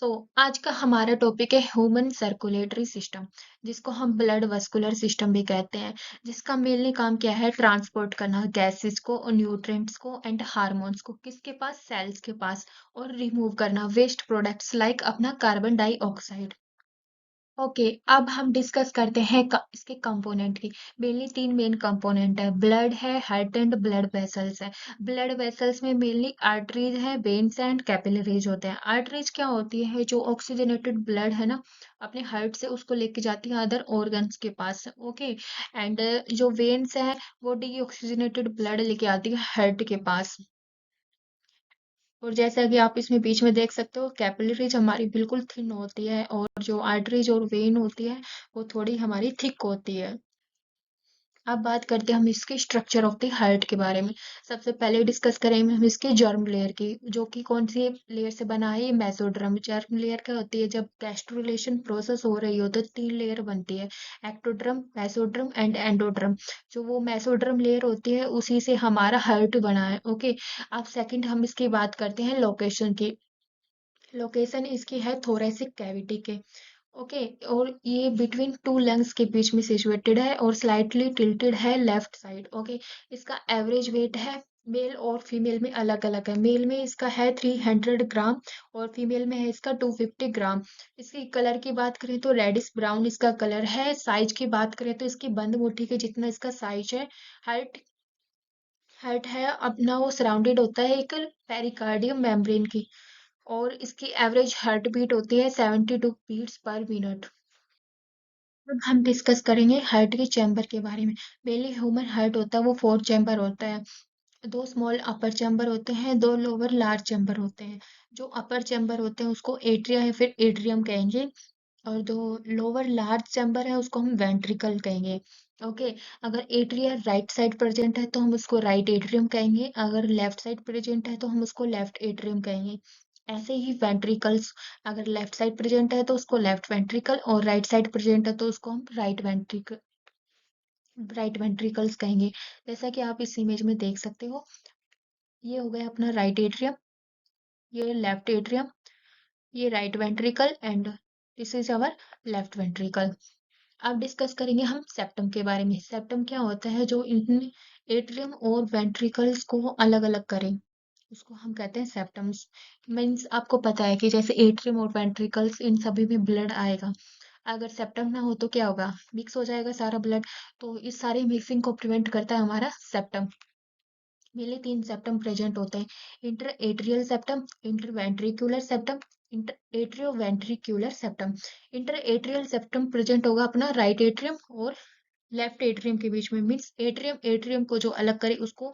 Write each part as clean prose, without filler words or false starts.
आज का हमारा टॉपिक है ह्यूमन सर्कुलेटरी सिस्टम, जिसको हम ब्लड वस्कुलर सिस्टम भी कहते हैं। जिसका मेनली काम क्या है? ट्रांसपोर्ट करना गैसेस को और न्यूट्रिएंट्स को एंड हार्मोन्स को किसके पास? सेल्स के पास। और रिमूव करना वेस्ट प्रोडक्ट्स लाइक अपना कार्बन डाइऑक्साइड। ओके, अब हम डिस्कस करते हैं इसके कंपोनेंट की। मेनली तीन मेन कंपोनेंट है, ब्लड है, हार्ट एंड ब्लड वेसल्स है। ब्लड वेसल्स में मेनली आर्टरीज है, वेन्स एंड कैपिलरीज होते हैं। आर्टरीज क्या होती है? जो ऑक्सीजनेटेड ब्लड है ना, अपने हार्ट से उसको लेके जाती है अदर ऑर्गन्स के पास। ओके, एंड जो वेन्स है वो डीऑक्सीजनेटेड ब्लड लेके आती है हार्ट के पास। और जैसा कि आप इसमें बीच में देख सकते हो, कैपिलरीज हमारी बिल्कुल थिन होती है और जो आर्टरीज और वेन होती है वो थोड़ी हमारी थिक होती है। अब बात करते हैं हम इसके स्ट्रक्चर ऑफ द हार्ट के बारे में। सबसे पहले डिस्कस करेंगे हम इसके जर्म लेयर की, जो कि कौन सी लेयर से बना है? ये मेसोडर्म। जर्म लेयर क्या होती है? जब गैस्ट्रुलेशन प्रोसेस हो रही हो तो तीन लेयर बनती है, एक्टोड्रम, मेसोड्रम एंड एंडोड्रम। जो वो मेसोड्रम लेयर होती है उसी से हमारा हार्ट बना है। ओके, अब सेकंड हम इसकी बात करते हैं लोकेशन की। लोकेशन इसकी है थोरेसिक कैविटी के। ओके, और ये बिटवीन टू लंग्स के बीच में सिचुएटेड है और स्लाइटली टिल्टेड है लेफ्ट साइड। ओके, इसका एवरेज वेट है मेल और फीमेल में अलग अलग है। मेल में इसका है 300 ग्राम और फीमेल में है इसका 250 ग्राम। इसकी कलर की बात करें तो रेडिश ब्राउन इसका कलर है। साइज की बात करें तो इसकी बंद मुट्ठी के जितना इसका साइज है। हाइट हाइट है अपना, वो सराउंडेड होता है एक पेरिकार्डियम मेम्ब्रेन की। और इसकी एवरेज हार्ट बीट होती है 72 बीट्स पर मिनट। अब हम डिस्कस करेंगे हार्ट के चैम्बर के बारे में। मेनली ह्यूमन हार्ट होता है वो 4 चैम्बर होता है। दो स्मॉल अपर चैम्बर होते हैं, दो लोअर लार्ज चैम्बर होते हैं। जो अपर चैम्बर होते हैं उसको एट्रिया या फिर एट्रियम कहेंगे, और जो लोअर लार्ज चैम्बर है उसको हम वेंट्रिकल कहेंगे। ओके, अगर एट्रिया राइट साइड प्रेजेंट है तो हम उसको राइट एट्रियम कहेंगे, अगर लेफ्ट साइड प्रेजेंट है तो हम उसको लेफ्ट एट्रियम कहेंगे। ऐसे ही वेंट्रिकल्स, अगर लेफ्ट साइड प्रेजेंट है तो उसको लेफ्ट वेंट्रिकल और राइट साइड प्रेजेंट है तो उसको हम राइट वेंट्रिकल्स कहेंगे। जैसा कि आप इस इमेज में देख सकते हो, ये हो गया अपना राइट एट्रियम, ये लेफ्ट एट्रियम, ये right ventricle and this is our left ventricle. अब डिस्कस करेंगे हम सेप्टम के बारे में। सेप्टम क्या होता है? जो इन एट्रियम और वेंट्रिकल्स को अलग अलग करे उसको हम कहते हैं सेप्टम्स। मीन्स आपको पता है कि जैसे एट्रियम और वेंट्रिकल्स इन सभी में ब्लड आएगा, अगर सेप्टम ना हो तो क्या होगा? मिक्स हो जाएगा सारा ब्लड। तो इस सारी मिक्सिंग को प्रिवेंट करता है हमारा सेप्टम। मेनली तीन सेप्टम प्रेजेंट होते हैं, inter atrial septum, interventricular septum, inter atrioventricular septum. Inter atrial septum present होगा अपना राइट एट्रियम और लेफ्ट एट्रियम के बीच में। मीन्स एट्रियम एट्रियम को जो अलग करे उसको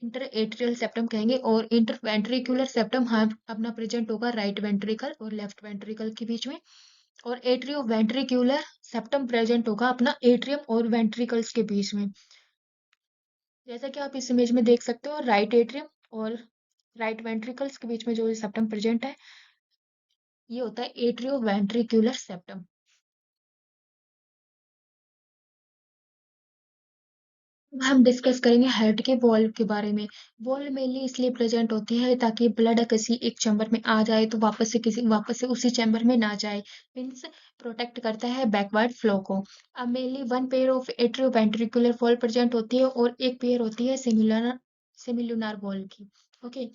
इंटर एट्रियल सेप्टम कहेंगे, और इंटरवेंट्रिकुलर सेप्टम हाँ अपना प्रेजेंट होगा राइट वेंट्रिकल और लेफ्ट वेंट्रिकल के बीच में। और एट्रियो वेंट्रिक्यूलर सेप्टम प्रेजेंट होगा अपना एट्रियम और वेंट्रिकल्स के बीच में। जैसा कि आप इस इमेज में देख सकते हो, राइट एट्रियम और राइट वेंट्रिकल्स के बीच में जो सेप्टम प्रेजेंट है ये होता है एट्रियो वेंट्रिक्यूलर सेप्टम। अब हम डिस्कस करेंगे हार्ट के वॉल्व के बारे में। वॉल्व मेनली इसलिए प्रेजेंट होती है ताकि ब्लड किसी एक चैम्बर में आ जाए तो वापस से उसी चैम्बर में ना जाए। मीन्स प्रोटेक्ट करता है बैकवर्ड फ्लो को। अब mainly one pair of atrioventricular valve present होती है और एक पेयर होती है सिमिलुनार वॉल्व की। ओके,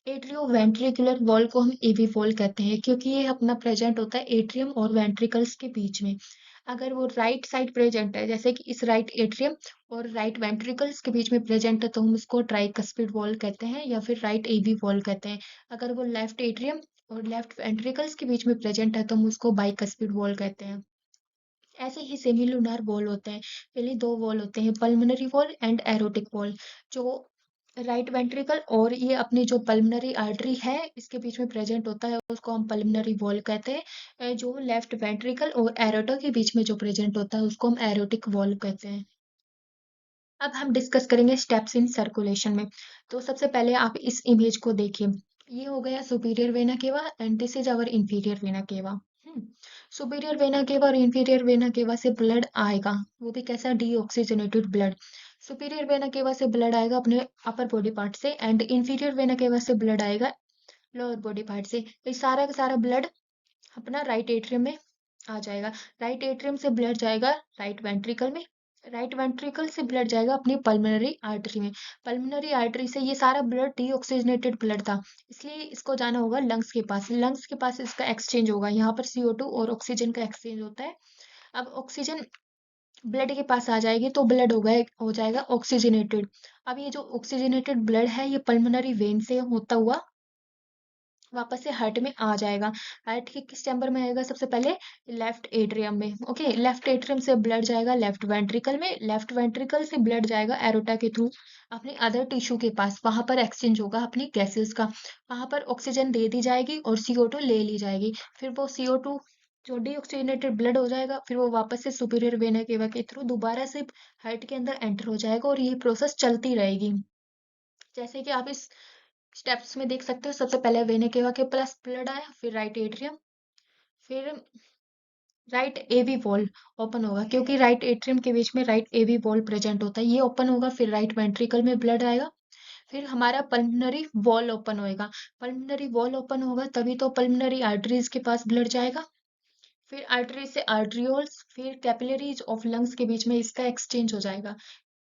एट्रियोवेंट्रिकुलर वॉल्व को हम एवी वॉल्व कहते हैं क्योंकि ये अपना प्रेजेंट होता है एट्रियम और वेंट्रिकल्स के बीच में। अगर वो राइट साइड प्रेजेंट है, जैसे कि इस राइट एट्रियम और राइट वेंट्रिकल्स के बीच में प्रेजेंट है, तो हम उसको ट्राइकस्पिड वॉल्व कहते हैं या फिर राइट एवी वॉल्व कहते हैं। अगर वो लेफ्ट एट्रियम और लेफ्ट वेंट्रिकल्स के बीच में प्रेजेंट है तो हम उसको बाइकस्पिड वॉल्व कहते हैं। ऐसे ही सेमिलुनार वॉल होते हैं। पहले दो वॉल होते हैं, pulmonary wall and erotic wall. जो राइट वेंट्रिकल और ये अपनी जो पल्मोनरी आर्टरी है इसके बीच में प्रेजेंट होता है उसको हम पल्मोनरी वॉल कहते हैं। जो लेफ्ट वेंट्रिकल और एरोटा के बीच में जो प्रेजेंट होता है उसको हम एरोटिक वॉल्व कहते हैं। अब हम डिस्कस करेंगे स्टेप्स इन सर्कुलेशन में। तो सबसे पहले आप इस इमेज को देखिए, ये हो गया superior vena cava and this is our inferior vena cava. Superior vena cava और इंफीरियर वेना केवा से ब्लड आएगा, वो भी कैसा? Deoxygenated blood. Superior vena cava से ब्लड आएगा अपने अपर बॉडी पार्ट से एंड इंफीरियर वेना केवा से ब्लड आएगा लोअर बॉडी पार्ट से। तो ये सारा का सारा ब्लड अपना राइट एट्रियम में आ जाएगा। राइट एट्रियम से ब्लड जाएगा राइट वेंट्रिकल में। राइट वेंट्रिकल से ब्लड जाएगा अपनी पल्मोनरी आर्टरी में। पल्मोनरी आर्टरी से ये सारा ब्लड डीऑक्सीजनेटेड ब्लड था, इसलिए इसको जाना होगा लंग्स के पास। लंग्स के पास इसका एक्सचेंज होगा, यहाँ पर CO2 और ऑक्सीजन का एक्सचेंज होता है। अब ऑक्सीजन ब्लड के पास आ जाएगी तो ब्लड हो जाएगा ऑक्सीजनेटेड। अब ये जो ऑक्सीजनेटेड ब्लड है ये पल्मोनरी वेन से होता हुआ वापस से हार्ट में आ जाएगा। हार्ट के किस चैम्बर में आएगा? सबसे पहले लेफ्ट एट्रियम में। ओके, लेफ्ट एट्रियम से ब्लड जाएगा लेफ्ट वेंट्रिकल में। लेफ्ट वेंट्रिकल से ब्लड जाएगा एरोटा के थ्रू अपने अदर टिश्यू के पास, वहां पर एक्सचेंज होगा अपनी गैसेस का। वहां पर ऑक्सीजन दे दी जाएगी और CO2 ले ली जाएगी। फिर वो CO2 जो डीऑक्सीजनेटेड ब्लड हो जाएगा, फिर वो वापस से सुपीरियर वेना केवा के थ्रू दोबारा से हार्ट के अंदर एंटर हो जाएगा और ये प्रोसेस चलती रहेगी। जैसे कि आप इस स्टेप्स में देख सकते हो, सबसे पहले वेना केवा के प्लस ब्लड आया, फिर राइट एट्रियम, फिर राइट एवी वॉल ओपन होगा, क्योंकि राइट एट्रियम के बीच में राइट एवी वॉल प्रेजेंट होता है, ये ओपन होगा। फिर राइट वेंट्रिकल में ब्लड आएगा, फिर हमारा पल्मोनरी वॉल ओपन होएगा। पल्मोनरी वॉल ओपन होगा तभी तो पल्मोनरी आर्टरीज के पास ब्लड जाएगा। फिर आर्टरी से आर्ट्रियोल्स, फिर कैपिलरीज ऑफ लंग्स के बीच में इसका एक्सचेंज हो जाएगा,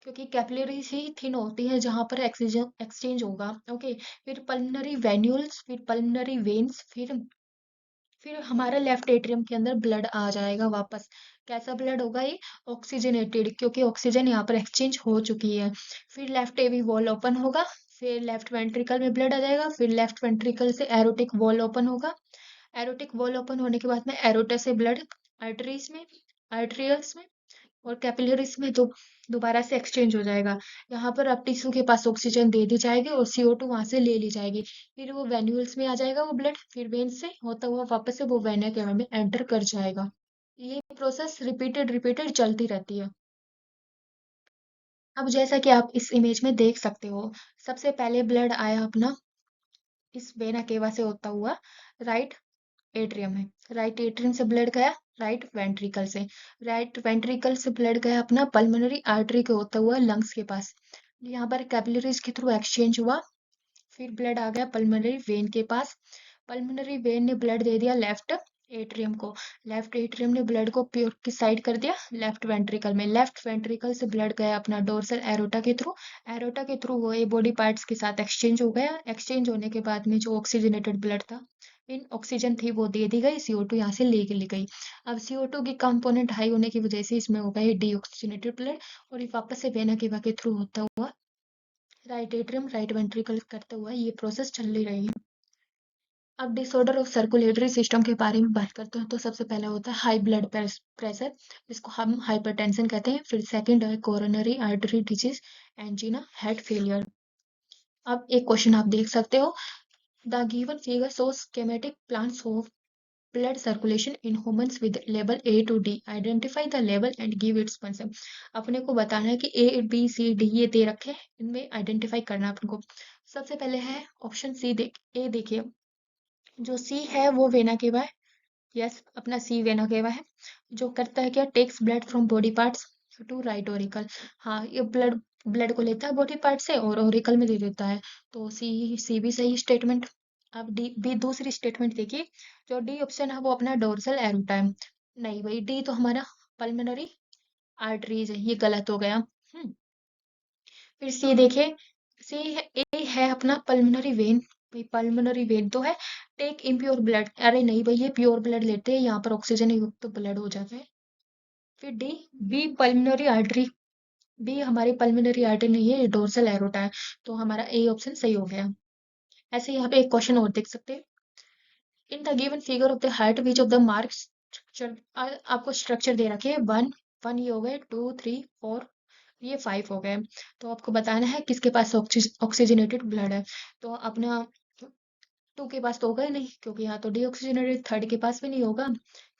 क्योंकि कैपिलरीज ही थिन होती है जहां पर ऑक्सीजन एक्सचेंज होगा। ओके, फिर पल्मोनरी वेन्यूल्स, फिर पल्मोनरी वेन्स, फिर हमारा लेफ्ट एट्रियम के अंदर ब्लड आ जाएगा वापस। कैसा ब्लड होगा ये? ऑक्सीजनेटेड, क्योंकि ऑक्सीजन यहाँ पर एक्सचेंज हो चुकी है। फिर लेफ्ट एवी वॉल ओपन होगा, फिर लेफ्ट वेंट्रिकल में ब्लड आ जाएगा, फिर लेफ्ट वेंट्रिकल से एरोटिक वॉल ओपन होगा। एरोटिक वॉल ओपन होने के बाद में एरोटा से ब्लड आर्टरीज में, आर्ट्रियल्स में और कैपिलरीज में दोबारा से एक्सचेंज हो जाएगा। यहाँ पर अब टिश्यू के पास ऑक्सीजन दे दी जाएगी और CO2 वहां से ले ली जाएगी। फिर वो वेन्यूल्स में आ जाएगा वो ब्लड, फिर वेन से होता हुआ वापस से वो वेना केवा में एंटर कर जाएगा। ये प्रोसेस रिपीटेड रिपीटेड चलती रहती है। अब जैसा कि आप इस इमेज में देख सकते हो, सबसे पहले ब्लड आया अपना इस वेना केवा से होता हुआ राइट एट्रियम में। राइट एट्रियम से ब्लड गया राइट वेंट्रिकल से। राइट वेंट्रिकल से ब्लड गया अपना पल्मोनरी आर्टरी के होता हुआ लंग्स के पास। यहाँ पर कैपिलरीज के थ्रू एक्सचेंज हुआ, फिर ब्लड आ गया पल्मोनरी वेन के पास। पल्मोनरी वेन ने ब्लड दे दिया लेफ्ट एट्रियम को। लेफ्ट एट्रियम ने ब्लड को प्योर की साइड कर दिया लेफ्ट वेंट्रिकल में। लेफ्ट वेंट्रिकल से ब्लड गया अपना डोर्सल एरोटा के थ्रू। एरोटा के थ्रू वो ये बॉडी पार्ट्स के साथ एक्सचेंज हो गया। एक्सचेंज होने के बाद में जो ऑक्सीजनेटेड ब्लड था, इन ऑक्सीजन थी वो दे दी गई, CO2 यहाँ से ले ली गई। अब CO2 की कंपोनेंट हाई होने की वजह से इसमें होगा ये डीऑक्सीजनेटेड ब्लड और ये वापस से वेना केवा के थ्रू होता हुआ राइट एट्रियम राइट वेंट्रिकल करता हुआ ये प्रोसेस चल रही रहेगी। अब डिसऑर्डर ऑफ सर्कुलेटरी सिस्टम के बारे में बात करते हैं तो सबसे पहला होता है हाई ब्लड प्रेशर, जिसको हम हाइपरटेंशन कहते हैं। फिर सेकंड है coronary artery disease, angina, heart failure. अब एक क्वेश्चन आप देख सकते हो, the given figure shows schematic plans of blood circulation in humans with level A to D. Identify the level and give its function. अपने को बताना है कि A B C D ये दे रखे हैं, इनमें आइडेंटिफाई करना है अपन को। सबसे पहले है ऑप्शन ए देखिए, जो सी है वो वेना केवा है। यस, अपना सी वेना केवा है, जो करता है क्या? Takes blood from body parts to right auricle. हाँ, ये ब्लड ब्लड को लेता है बॉडी पार्ट से और ओरिकल में दे देता है, तो सी भी सही स्टेटमेंट। अब डी बी दूसरी स्टेटमेंट देखिए, जो डी ऑप्शन है वो अपना डोर्सल एरोटा है। नहीं भाई, डी तो हमारा पल्मोनरी आर्टरीज है, ये गलत हो गया। फिर सी देखिए, सी ए है अपना पल्मोनरी वेन। भाई पल्मोनरी वेन तो है, टेक इम्प्योर ब्लड, अरे नहीं भाई ये प्योर ब्लड लेते हैं, यहाँ पर ऑक्सीजन युक्त तो ब्लड हो जाता है। फिर D B pulmonary artery, B हमारी पल्मोनरी आर्टरी नहीं है, ये डोर्सल एरोटा है, तो हमारा ए ऑप्शन सही हो गया। ऐसे यहाँ पे एक क्वेश्चन और देख सकते हैं, in the given figure of the heart which of the mark structure, आपको स्ट्रक्चर दे रखे हैं, वन वन ये हो गए, 2 3 4, ये 5 हो गए। तो आपको बताना है किसके पास ऑक्सीजनेटेड ब्लड है। तो अपना 2 के पास तो होगा ही नहीं, क्योंकि यहाँ तो डीऑक्सीजनेटेड। थर्ड के पास भी नहीं होगा।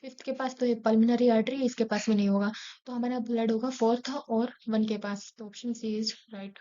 फिफ्थ के पास तो ये पल्मोनरी आर्टरी, इसके पास भी नहीं होगा। तो हमारा ब्लड होगा फोर्थ और 1 के पास, तो ऑप्शन सी इज राइट।